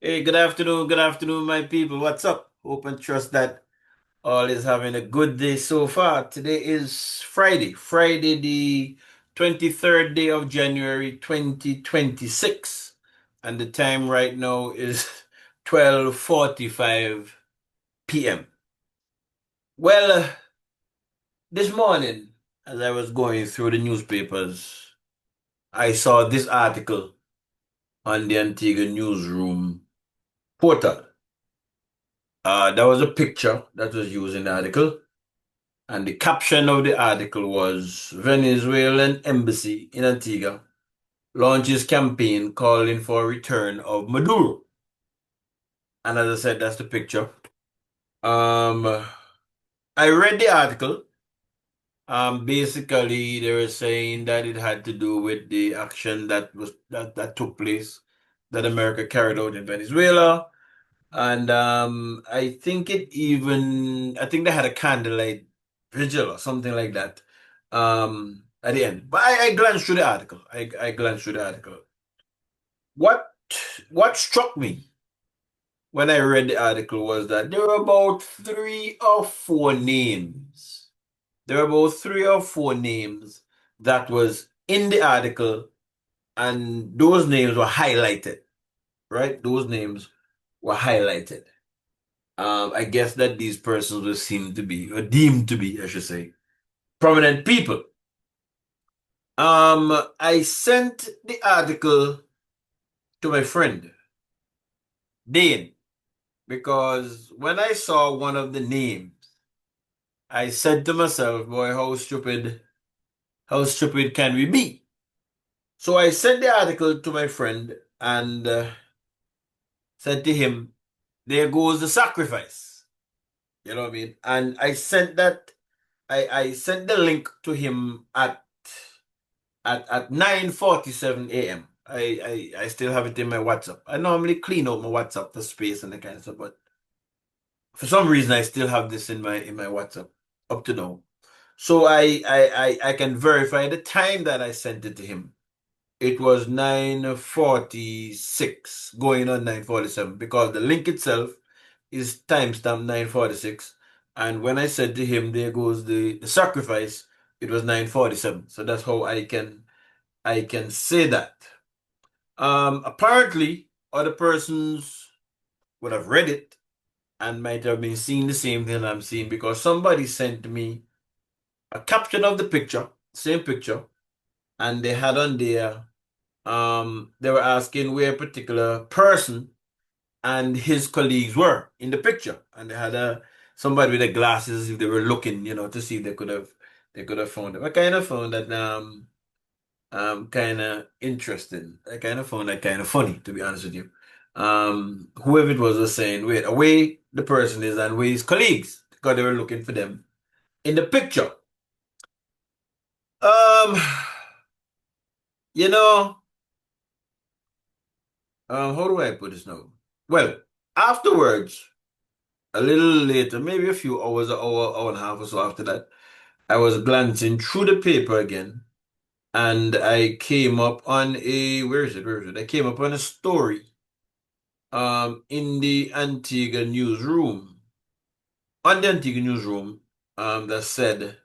Hey, good afternoon, my people. What's up? Hope and trust that all is having a good day so far. Today is Friday the 23rd day of January 2026. And the time right now is 12:45 p.m. Well, this morning, as I was going through the newspapers, I saw this article on the Antigua Newsroom portal. There was a picture that was used in the article, and the caption of the article was Venezuelan embassy in Antigua launches campaign calling for return of Maduro. And as I said, that's the picture. Um, I read the article. Basically, they were saying that it had to do with the action that took place that America carried out in Venezuela. And I think they had a candlelight vigil or something like that at the end. But I glanced through the article. I glanced through the article. What what struck me when I read the article was that there were about three or four names. There were about three or four names that was in the article, and those names were highlighted, right? Those names were highlighted. I guess that these persons were seen to be, or deemed to be, I should say, prominent people. I sent the article to my friend, Dane, because when I saw one of the names, I said to myself, boy, how stupid can we be? So I sent the article to my friend and said to him, there goes the sacrifice. You know what I mean? And I sent the link to him at 9:47 a.m. I still have it in my WhatsApp. I normally clean out my WhatsApp for space and that kind of stuff, but for some reason I still have this in my WhatsApp up to now. So I can verify the time that I sent it to him. It was 9:46, going on 9:47, because the link itself is timestamp 9:46. And when I said to him, there goes the sacrifice, it was 9:47. So that's how I can say that. Apparently, other persons would have read it and might have been seeing the same thing I'm seeing, because somebody sent me a caption of the picture, same picture, and they had on there, they were asking where a particular person and his colleagues were in the picture, and they had somebody with the glasses if they were looking, to see if they could have found them. I kind of found that kind of interesting. I kind of found that kind of funny, to be honest with you. Whoever it was saying, wait, away the person is and where his colleagues, because they were looking for them in the picture. Um, you know, how do I put this now? Well, afterwards, a little later, maybe a few hours, an hour and a half or so after that, I was glancing through the paper again, and I came up on a, where is it? Where is it? I came up on a story in the Antigua newsroom, on the Antigua newsroom, that said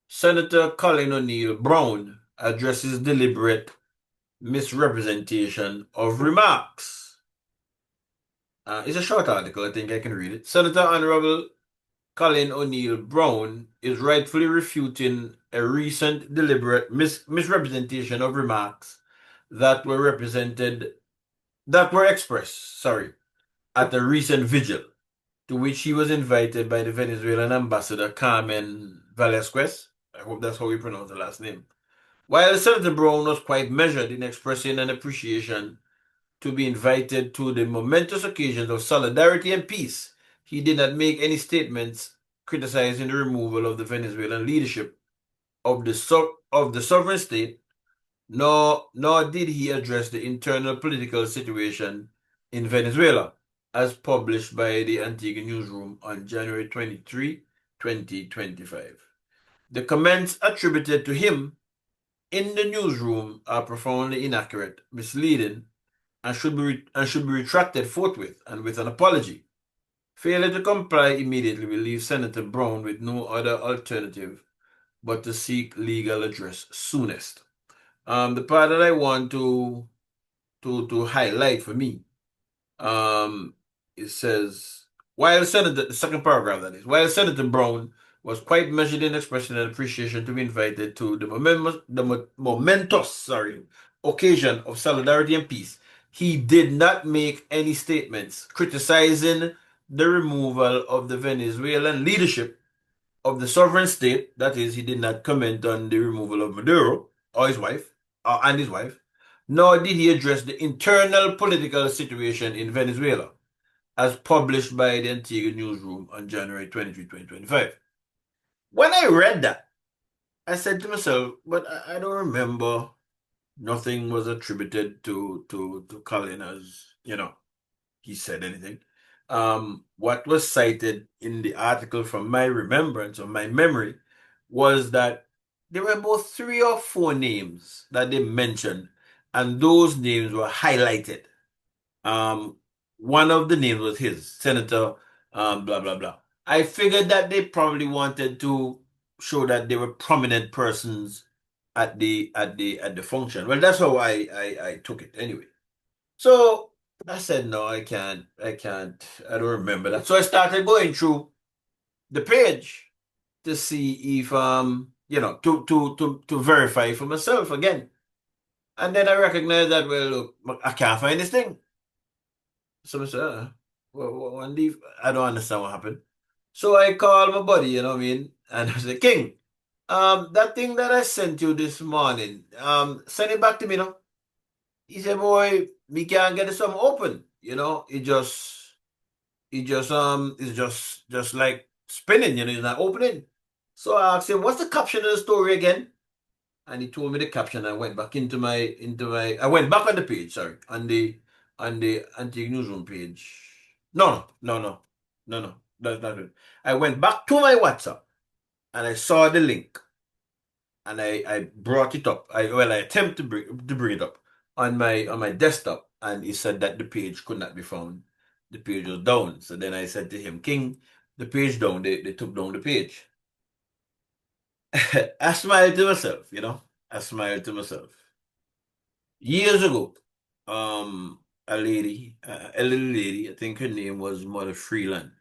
Senator Colin O'Neill Brown addresses deliberate misrepresentation of remarks. It's a short article, I think I can read it. Senator Honorable Colin O'Neill Brown is rightfully refuting a recent deliberate misrepresentation of remarks that were represented that were expressed, sorry, at a recent vigil to which he was invited by the Venezuelan ambassador Carmen Velasquez. I hope that's how we pronounce the last name. While Senator Brown was quite measured in expressing an appreciation to be invited to the momentous occasions of solidarity and peace, he did not make any statements criticizing the removal of the Venezuelan leadership of the sovereign state, nor did he address the internal political situation in Venezuela, as published by the Antigua Newsroom on January 23, 2025. The comments attributed to him in the newsroom are profoundly inaccurate, misleading, and should be retracted forthwith and with an apology. Failure to comply immediately will leave Senator Brown with no other alternative but to seek legal redress soonest. The part that I want to highlight for me, um, it says while Senator the second paragraph that is while Senator Brown was quite measured in expressing an appreciation to be invited to the momentous occasion of solidarity and peace, he did not make any statements criticizing the removal of the Venezuelan leadership of the sovereign state. That is, he did not comment on the removal of Maduro or his wife and his wife, nor did he address the internal political situation in Venezuela, as published by the Antigua Newsroom on January 23, 2025. When I read that, I said to myself, but I don't remember. Nothing was attributed to Colin as, he said anything. What was cited in the article from my remembrance or my memory was that there were about 3 or 4 names that they mentioned, and those names were highlighted. Um, one of the names was his, Senator blah blah blah. I figured that they probably wanted to show that they were prominent persons at the function. Well, that's how I took it anyway. So I said, no, I don't remember that. So I started going through the page to see if to verify for myself again. And then I recognized that, well, look, I can't find this thing. So I said, I don't understand what happened. So I called my buddy, you know what I mean? And I said, King, that thing that I sent you this morning, send it back to me now. He said, boy, me can't get this something open. It's just like spinning, it's not opening. So I asked him, what's the caption of the story again? And he told me the caption. I went back I went back on the page, sorry, on the Antique Newsroom page. No, that's not it. I went back to my WhatsApp and I saw the link and I brought it up. I attempted to bring it up on my desktop, and he said that the page could not be found. The page was down. So then I said to him, King, the page down. They took down the page. I smiled to myself, I smiled to myself. Years ago, a little lady, I think her name was Mother Freeland.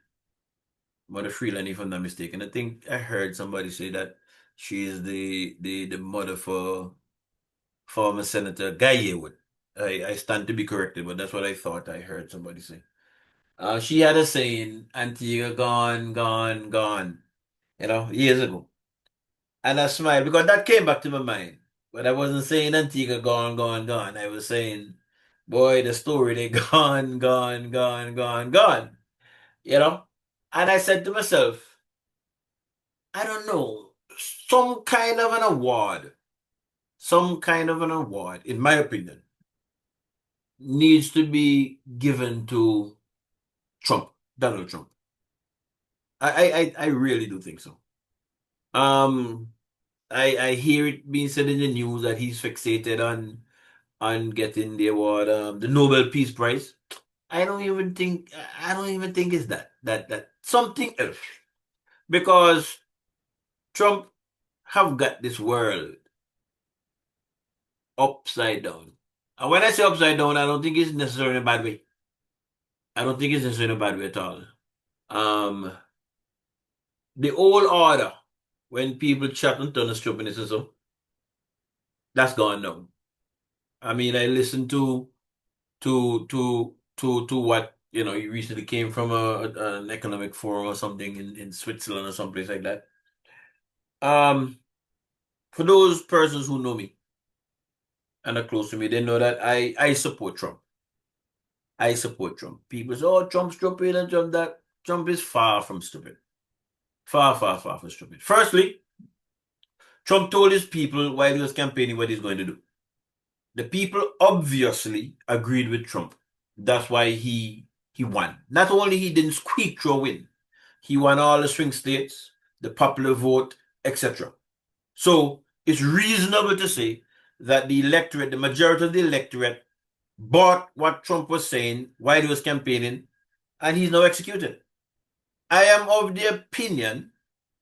Mother Freeland, if I'm not mistaken. I think I heard somebody say that she is the mother for former Senator Guy Yearwood. I stand to be corrected, but that's what I thought I heard somebody say. She had a saying, Antigua gone, gone, gone, years ago. And I smiled because that came back to my mind. But I wasn't saying Antigua gone, gone, gone. I was saying, boy, the story, they gone, gone, gone, gone, gone. You know? And I said to myself, I don't know, some kind of an award, in my opinion, needs to be given to Trump, Donald Trump. I really do think so. Um, I hear it being said in the news that he's fixated on getting the award, the Nobel Peace Prize. I don't even think it's that something else, because Trump have got this world upside down. And when I say upside down, I don't think it's necessarily in a bad way. I don't think it's necessarily in a bad way at all. Um, the old order, when people chat and turn the stupidness and so, that's gone now. I mean, I listened to what you recently came from an economic forum or something in Switzerland or someplace like that. Um, for those persons who know me and are close to me, they know that I support Trump. I support Trump. People say, "Oh, Trump's stupid and Trump that." Trump is far from stupid. Far, far, far from stupid. Firstly, Trump told his people while he was campaigning what he's going to do. The people obviously agreed with Trump. That's why he won. Not only he didn't squeak through a win, he won all the swing states, the popular vote, etc. So it's reasonable to say that the majority of the electorate bought what Trump was saying while he was campaigning, and he's now executed. I am of the opinion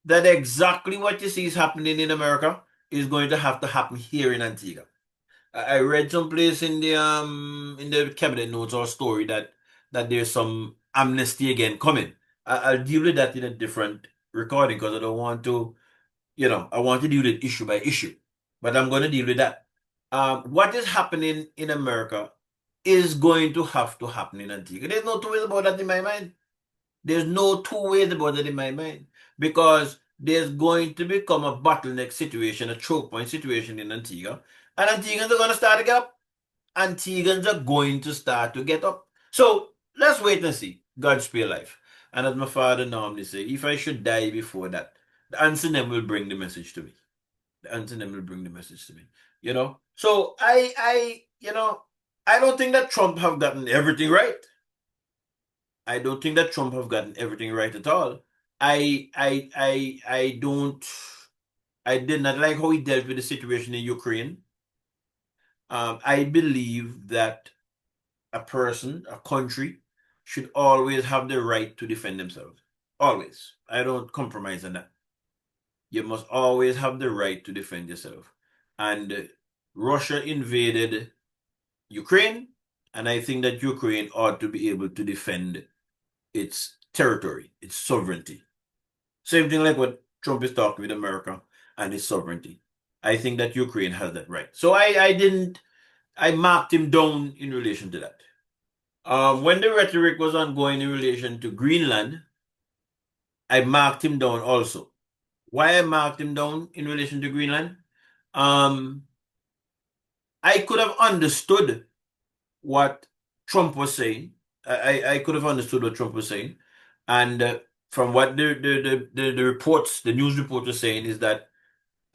that exactly what you see is happening in America is going to have to happen here in Antigua. I read someplace in the cabinet notes or story that there's some amnesty again coming. I'll deal with that in a different recording because I don't want to, I want to deal with issue by issue, but I'm going to deal with that. What is happening in America is going to have to happen in Antigua. There's no two ways about that in my mind. There's no two ways about it in my mind because there's going to become a bottleneck situation, a choke point situation in Antigua, and Antiguans are going to start to get up. Antiguans are going to start to get up. So let's wait and see. God spare life. And as my father normally say, if I should die before that, the Antonym will bring the message to me. The Antonym will bring the message to me. So I don't think that Trump have gotten everything right. I don't think that Trump have gotten everything right at all. I don't. I did not like how he dealt with the situation in Ukraine. I believe that a person, a country, should always have the right to defend themselves. Always. I don't compromise on that. You must always have the right to defend yourself. And Russia invaded Ukraine, and I think that Ukraine ought to be able to defend its territory, its sovereignty. Same thing like what Trump is talking with America and its sovereignty. I think that Ukraine has that right. So I marked him down in relation to that. When the rhetoric was ongoing in relation to Greenland, I marked him down also. Why I marked him down in relation to Greenland? Um, I could have understood what Trump was saying. I could have understood what Trump was saying, and from what the reports, the news report was saying, is that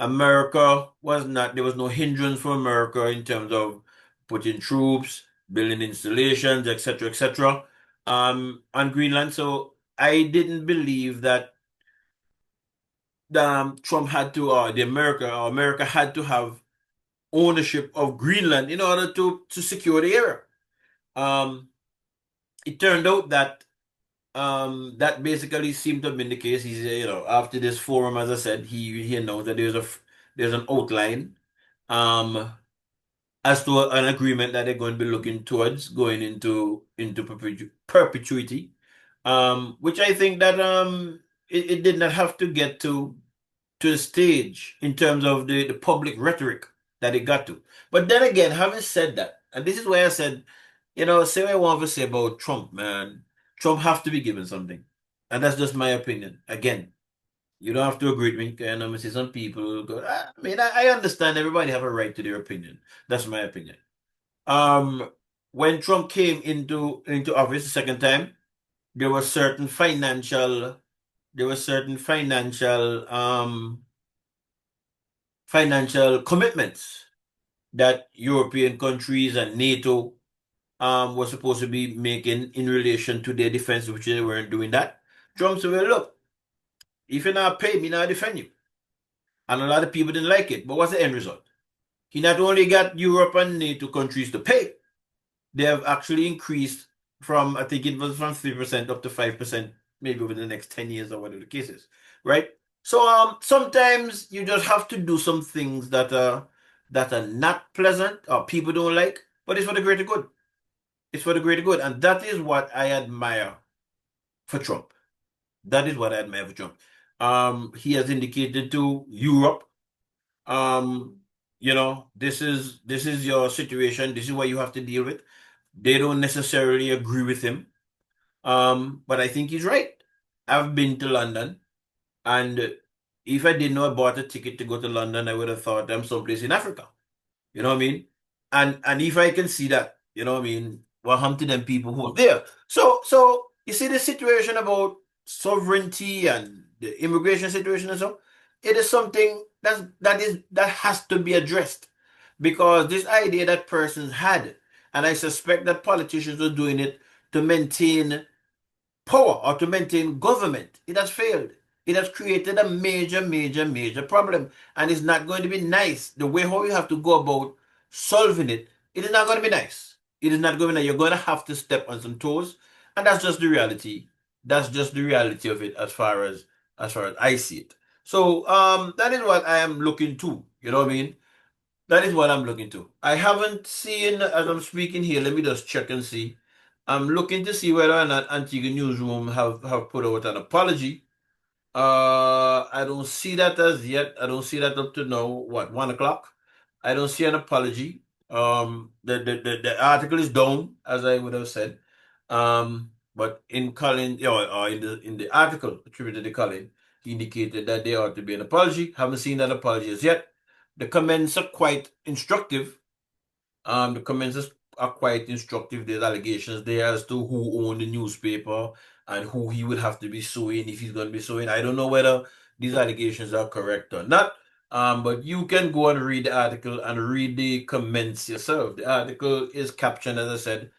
America was not, there was no hindrance for America in terms of putting troops, building installations, etc., on Greenland. So I didn't believe that Trump had to, or America had to have ownership of Greenland in order to secure the area. Um, it turned out that that basically seemed to have been the case. He's, after this forum, as I said, he announced that there's an outline um as to an agreement that they're going to be looking towards going into perpetuity, which I think that it did not have to get to the stage in terms of the public rhetoric that it got to. But then again, having said that, and this is why I said, say what I want to say about Trump, man. Trump have to be given something. And that's just my opinion. Again, you don't have to agree with me. Okay? And I'm see some people go, I mean, I understand everybody have a right to their opinion. That's my opinion. Um, when Trump came into office the second time, there were certain financial there were certain financial commitments that European countries and NATO were supposed to be making in relation to their defense, which they weren't doing that. Trump said, well, look, if you're not paying me, now I defend you. And a lot of people didn't like it. But what's the end result? He not only got Europe and NATO countries to pay, they have actually increased from, I think it was from 3% up to 5%, maybe over the next 10 years or whatever the case is. Right? So sometimes you just have to do some things that are not pleasant or people don't like, but it's for the greater good. It's for the greater good. And that is what I admire for Trump. That is what I admire for Trump. He has indicated to Europe, um, this is your situation, this is what you have to deal with. They don't necessarily agree with him. But I think he's right. I've been to London, and if I didn't know I bought a ticket to go to London, I would have thought I'm someplace in Africa. You know what I mean? And if I can see that, you know what I mean, what happened to them people who are there. So you see the situation about sovereignty and the immigration situation and so, it is something that has to be addressed. Because this idea that persons had, and I suspect that politicians are doing it to maintain power or to maintain government, it has failed. It has created a major, major, major problem. And it's not going to be nice. The way how you have to go about solving it, it is not going to be nice. It is not going to, you're going to have to step on some toes. And that's just the reality. That's just the reality of it as far as I see it. So that is what I am looking to. You know what I mean? That is what I'm looking to. I haven't seen, as I'm speaking here, let me just check and see. I'm looking to see whether or not Antigua Newsroom have put out an apology. I don't see that as yet. I don't see that up to now. What, 1 o'clock? I don't see an apology. The article is down, as I would have said. But in Colin, or in the article attributed to Colin, he indicated that there ought to be an apology. Haven't seen that apology as yet. The comments are quite instructive. The comments are quite instructive. There's allegations there as to who owned the newspaper and who he would have to be suing if he's going to be suing. I don't know whether these allegations are correct or not. But you can go and read the article and read the comments yourself. The article is captioned, as I said,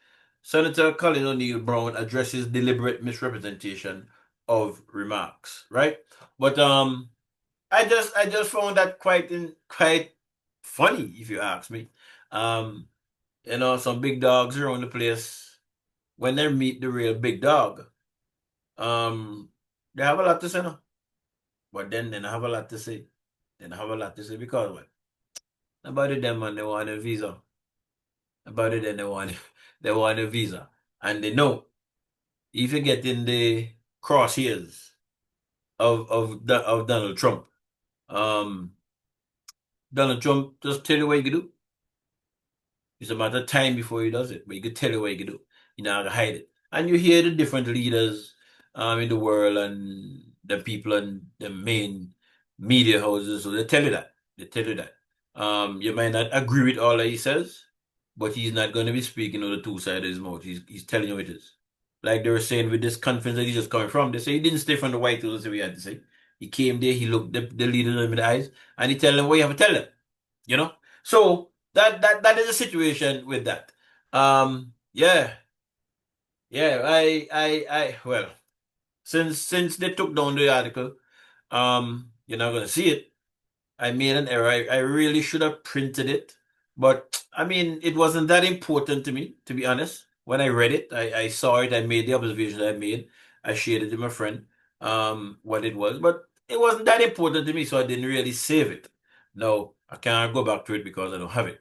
Senator Colin O'Neill Brown addresses deliberate misrepresentation of remarks. Right, but I just found that quite funny, if you ask me. Um, some big dogs around the place. When they meet the real big dog, um, they have a lot to say now. But then they don't have a lot to say. They don't have a lot to say because what? About it them man, they want a visa. About it then they want they want a visa. And they know if you get in the crosshairs of Donald Trump, um Donald Trump just tell you what you can do. It's a matter of time before he does it, but you can tell you what you can do. You're not gonna hide it. And you hear the different leaders in the world and the people and the main media houses, so they tell you that. They tell you that. You might not agree with all that he says, but he's not going to be speaking on the two sides of his mouth. He's telling you it is. Like they were saying with this conference that he's just coming from, they say he didn't stay from the White House, that's what he had to say. He came there, he looked the leaders in the eyes, and he tell them what you have to tell them. You know? So that is a situation with that. Yeah, yeah. Well, since they took down the article, you're not gonna see it. I made an error. I really should have printed it, but I mean, it wasn't that important to me, to be honest. When I read it, I saw it. I made the observation I made. I shared it with my friend, what it was, but it wasn't that important to me, so I didn't really save it. No, I can't go back to it because I don't have it.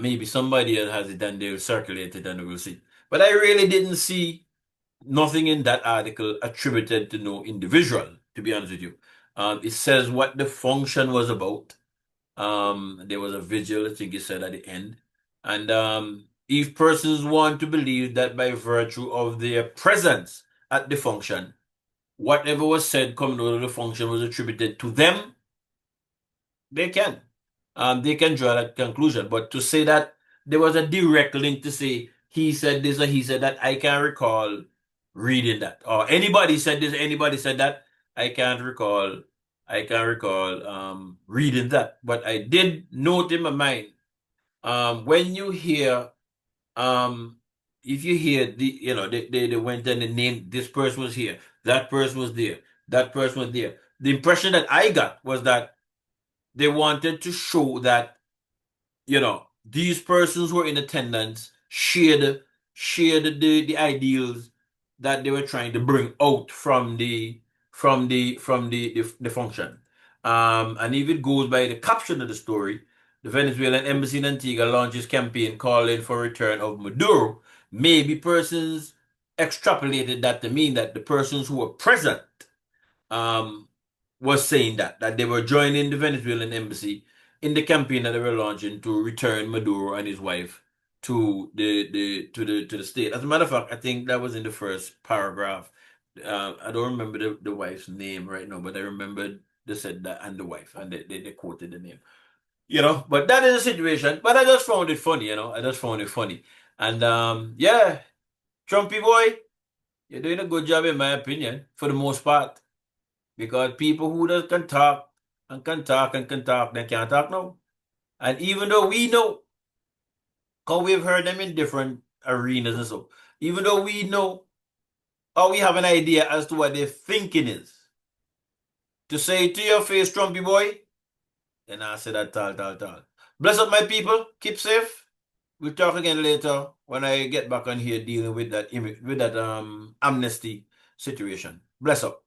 Maybe somebody else has it and they'll circulate it and we'll see. But I really didn't see nothing in that article attributed to no individual, to be honest with you. It says what the function was about. There was a vigil, I think it said at the end. And if persons want to believe that by virtue of their presence at the function, whatever was said coming out of the function was attributed to them, they can. They can draw that conclusion. But to say that there was a direct link to say he said this or he said that, I can't recall reading that. Or anybody said this, anybody said that, I can't recall. I can't recall reading that. But I did note in my mind, when you hear if you hear they went and they named this person was here, that person was there, that person was there. The impression that I got was that they wanted to show that these persons who were in attendance shared the ideals that they were trying to bring out from the function. And if it goes by the caption of the story, the Venezuelan embassy in Antigua launches campaign calling for return of Maduro. Maybe persons extrapolated that to mean that the persons who were present um, was saying that they were joining the Venezuelan embassy in the campaign that they were launching to return Maduro and his wife to the state. As a matter of fact, I think that was in the first paragraph. I don't remember the wife's name right now, but I remember they said that and the wife, and they quoted the name. But that is a situation. But I just found it funny. I just found it funny, and yeah, Trumpy boy, you're doing a good job in my opinion for the most part. Because people who just can talk and can talk and can talk, they can't talk now. And even though we know, because we've heard them in different arenas and so, even though we know or we have an idea as to what their thinking is, to say to your face, Trumpy boy, then I say that tal. Bless up my people, keep safe. We'll talk again later when I get back on here dealing with that amnesty situation. Bless up.